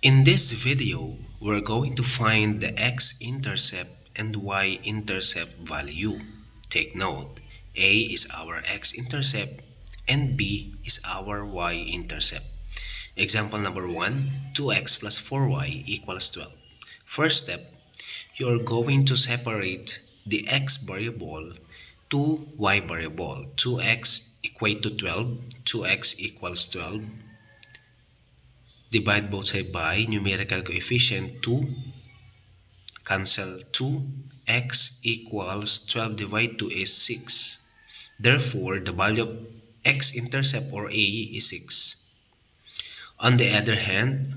In this video, we're going to find the x-intercept and y-intercept value. Take note, A is our x-intercept and B is our y-intercept. Example number 1, 2x plus 4y equals 12. First step, you're going to separate the x variable to y variable. 2x equate to 12, 2x equals 12. Divide both sides by numerical coefficient 2. Cancel 2. X equals 12 divided 2 is 6. Therefore, the value of x-intercept or A is 6. On the other hand,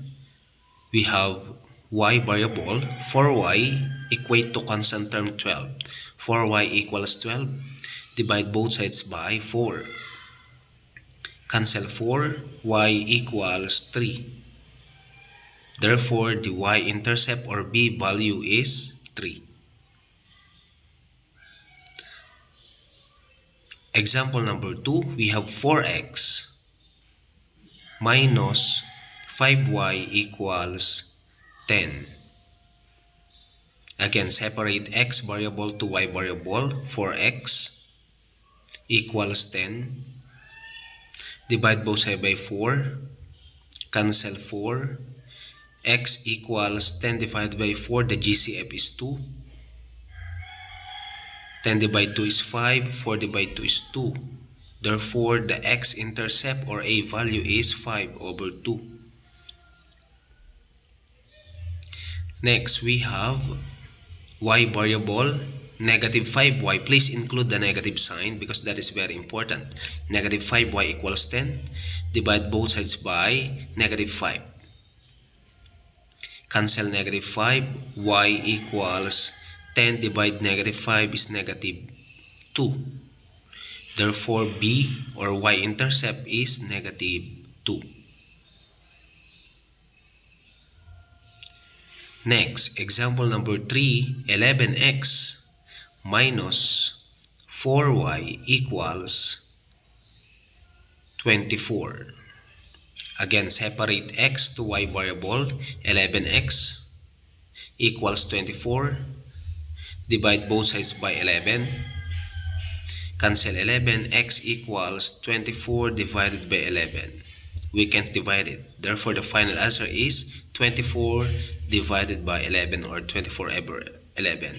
we have y variable. 4y equate to constant term 12. 4y equals 12. Divide both sides by 4. Cancel 4. Y equals 3. Therefore, the y-intercept or B value is 3. Example number 2, we have 4x minus 5y equals 10. Again, separate x variable to y variable. 4x equals 10. Divide both sides by 4. Cancel 4. X equals 10 divided by 4, the GCF is 2. 10 divided 2 is 5, 4 divided 2 is 2. Therefore, the x-intercept or A value is 5 over 2. Next, we have y variable, negative 5y. Please include the negative sign because that is very important. Negative 5y equals 10. Divide both sides by negative 5. Cancel negative 5, y equals 10 divided negative 5 is negative 2. Therefore, B or y-intercept is negative 2. Next, example number 3, 11x minus 4y equals 24. Again, separate x to y variable. 11x equals 24. Divide both sides by 11. Cancel 11. X equals 24 divided by 11. We can't divide it. Therefore, the final answer is 24 divided by 11 or 24 over 11.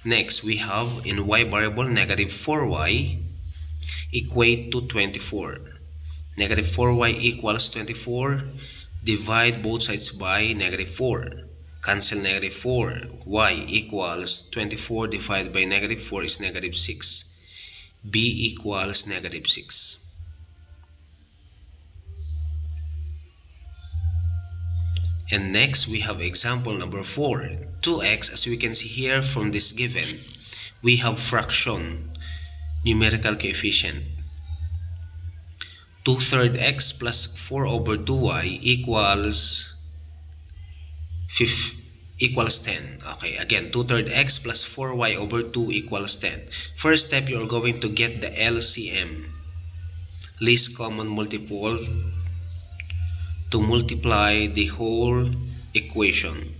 Next, we have in y variable negative 4y equate to 24. Negative 4y equals 24. Divide both sides by negative 4. Cancel negative 4. Y equals 24 divided by negative 4 is negative 6. B equals negative 6. And next, we have example number 4. 2x, as we can see here from this given, we have fraction, numerical coefficient. 2/3 x plus 4 over 2y equals 10. Okay, again, 2/3 x plus 4y over 2 equals 10. First step, you're going to get the LCM, least common multiple, to multiply the whole equation.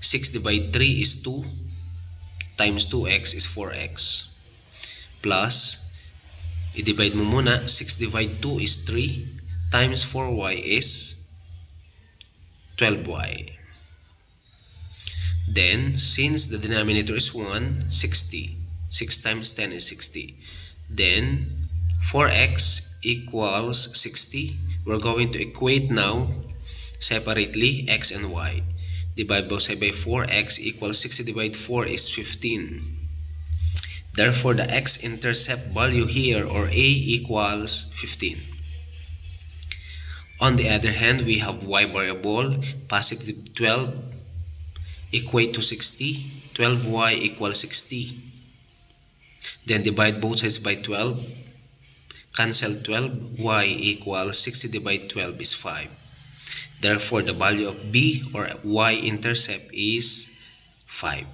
6 divided 3 is 2 times 2x is 4x plus, i-divide mo muna, 6 divided 2 is 3 times 4y is 12y. Then, since the denominator is 1, 60. 6 times 10 is 60. Then, 4x equals 60. We're going to equate now separately x and y. Divide both sides by 4. X equals 60 divided 4 is 15. Therefore, the x-intercept value here or A equals 15. On the other hand, we have y variable, positive 12 equate to 60. 12y equals 60. Then divide both sides by 12. Cancel 12. Y equals 60 divided 12 is 5. Therefore, the value of B or y-intercept is 5.